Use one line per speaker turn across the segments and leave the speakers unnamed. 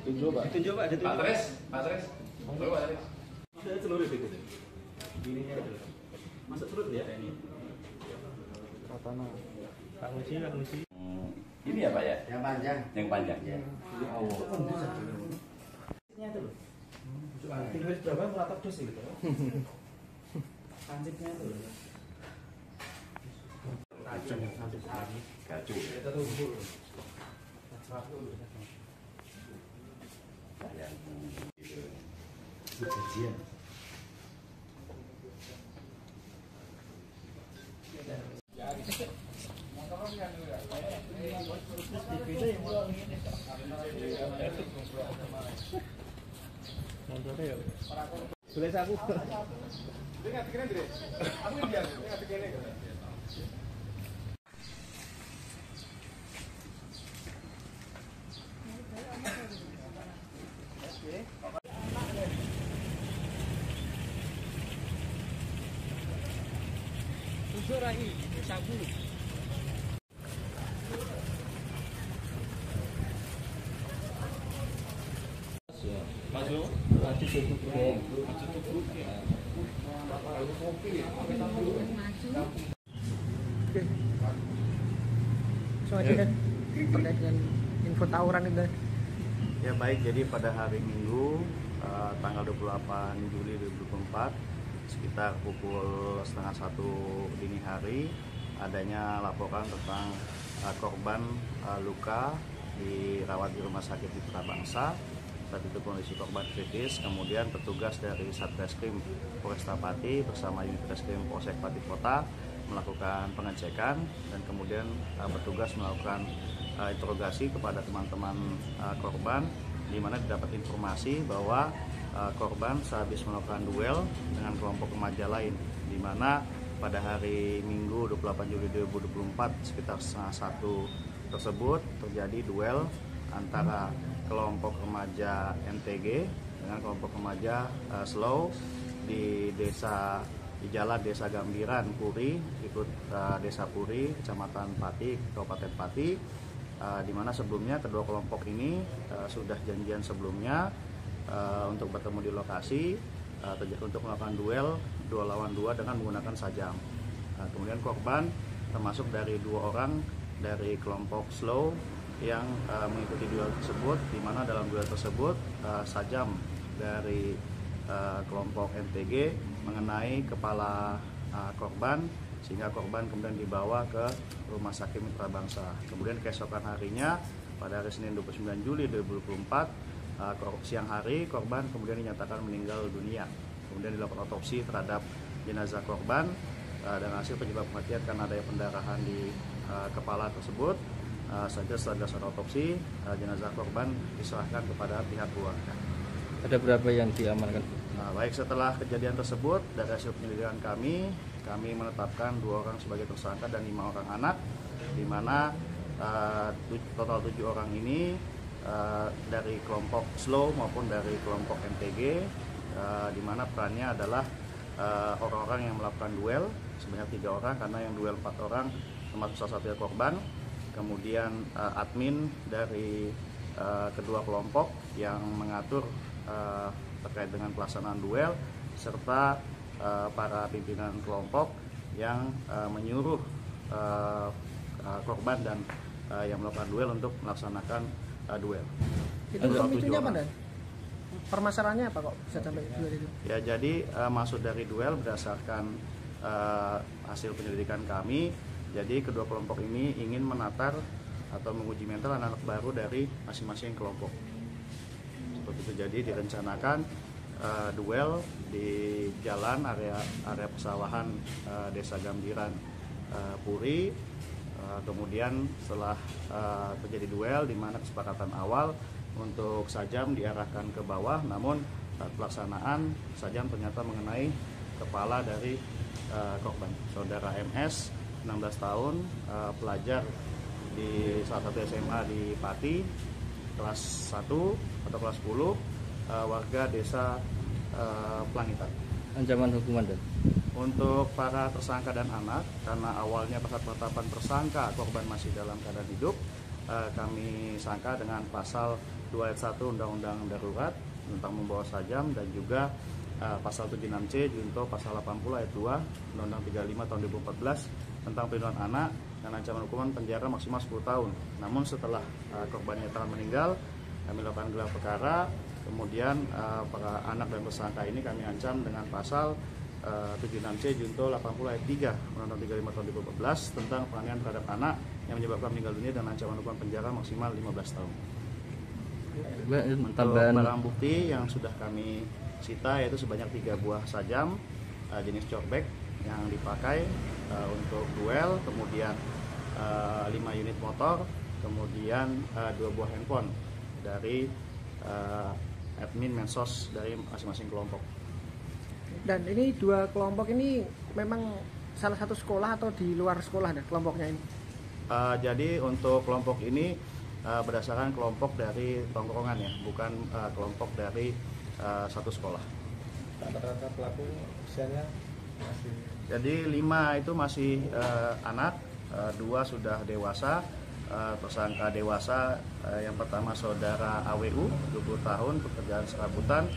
Ditunjuk Pak.
Ditunjuk Pak.
Pak Tres. Monggo Pak Tres.
Saya seluruh itu. Ininya itu. Masuk terus ya ini.
Katana.
Pak Muci.
Ini ya Pak ya?
Yang panjang.
Yang panjang.
Ya.
Ini tuh. Tinggal berapa meratap dos gitu. Kancingnya tuh.
Gacu.
Kita tunggu.
Gajian.
Boleh aku. Tujuh rai, sabu. Maju. Maju tutup.
Oke. So aja kan terkait dengan info tawuran itu.
Ya baik, jadi pada hari Minggu tanggal 28 Juli 2024 sekitar pukul 12:30 dini hari adanya laporan tentang korban luka dirawat di rumah sakit Mitra Bangsa. Saat itu kondisi korban kritis, kemudian petugas dari Satreskrim Polresta Pati bersama unit Reskrim Polsek Pati Kota melakukan pengecekan dan kemudian petugas melakukan interogasi kepada teman-teman korban, di mana didapat informasi bahwa korban sehabis melakukan duel dengan kelompok remaja lain, di mana pada hari Minggu 28 Juli 2024 sekitar setengah 1 tersebut terjadi duel antara kelompok remaja NTG dengan kelompok remaja Slow di jalan Desa Gambiran Puri, ikut Desa Puri, Kecamatan Pati, Kabupaten Pati, di mana sebelumnya kedua kelompok ini sudah janjian sebelumnya untuk bertemu di lokasi untuk melakukan duel 2 lawan 2 dengan menggunakan sajam. Kemudian korban termasuk dari 2 orang dari kelompok Slow yang mengikuti duel tersebut, di mana dalam duel tersebut sajam dari kelompok NTG mengenai kepala korban, sehingga korban kemudian dibawa ke Rumah Sakit Mitra Bangsa. Kemudian keesokan harinya pada hari Senin 29 Juli 2024 siang hari korban kemudian dinyatakan meninggal dunia. Kemudian dilakukan otopsi terhadap jenazah korban dan hasil penyebab kematian karena adanya pendarahan di kepala tersebut. Setelah dilakukan otopsi, jenazah korban diserahkan kepada pihak keluarga.
Ada berapa yang diamankan?
Baik, setelah kejadian tersebut dari hasil penyelidikan kami menetapkan 2 orang sebagai tersangka dan 5 orang anak, di mana total 7 orang ini dari kelompok Slow maupun dari kelompok NTG, di mana perannya adalah orang-orang yang melakukan duel sebanyak 3 orang, karena yang duel 4 orang termasuk salah satunya korban. Kemudian admin dari kedua kelompok yang mengatur terkait dengan pelaksanaan duel, serta para pimpinan kelompok yang menyuruh korban dan yang melakukan duel untuk melaksanakan duel.
Itu pemicunya apa dan permasalahannya apa kok bisa sampai duel itu?
Ya, jadi maksud dari duel berdasarkan hasil penyelidikan kami. Jadi kedua kelompok ini ingin menatar atau menguji mental anak-anak baru dari masing-masing kelompok. Seperti itu, jadi direncanakan duel di jalan area persawahan Desa Gambiran Puri. Kemudian setelah terjadi duel, di mana kesepakatan awal untuk sajam diarahkan ke bawah, namun saat pelaksanaan sajam ternyata mengenai kepala dari korban, saudara MS 16 tahun, pelajar di salah satu SMA di Pati, kelas 1 atau kelas 10, warga desa Pelangitan.
Ancaman hukuman dan
Untuk para tersangka dan anak, karena awalnya pada penetapan tersangka korban masih dalam keadaan hidup, kami sangka dengan pasal 2 ayat 1 Undang-Undang Darurat tentang membawa sajam, dan juga pasal 76C junto pasal 80 ayat 2 Undang-Undang 35 tahun 2014 tentang perlindungan anak dan ancaman hukuman penjara maksimal 10 tahun. Namun setelah korban telah meninggal, kami lakukan gelar perkara, kemudian para anak dan tersangka ini kami ancam dengan pasal 76C junto 80 ayat 3 Undang-Undang 35 tahun 2014 tentang penganiayaan terhadap anak yang menyebabkan meninggal dunia dan ancaman hukuman penjara maksimal 15 tahun. Untuk barang bukti yang sudah kami sita yaitu sebanyak 3 buah sajam jenis chorbag yang dipakai untuk duel, kemudian 5 unit motor, kemudian 2 buah handphone dari admin mensos dari masing-masing kelompok.
Dan ini 2 kelompok ini memang salah satu sekolah atau di luar sekolah dah kelompoknya ini?
Jadi untuk kelompok ini berdasarkan kelompok dari tongkrongan ya, bukan kelompok dari satu sekolah.
Rata-rata pelaku usianya masih.
Jadi 5 itu masih anak, 2 sudah dewasa. Tersangka dewasa yang pertama saudara AWU 20 tahun, pekerjaan serabutan,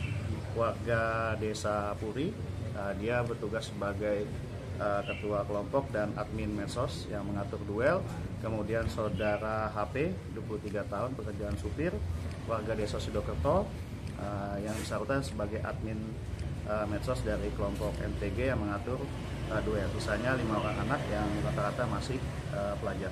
warga desa Puri. Dia bertugas sebagai ketua kelompok dan admin mensos yang mengatur duel. Kemudian saudara HP 23 tahun, pekerjaan supir, warga desa Sidokerto, yang bersangkutan sebagai admin medsos dari kelompok MTG yang mengatur duel. Sisanya 5 orang anak yang rata-rata masih pelajar.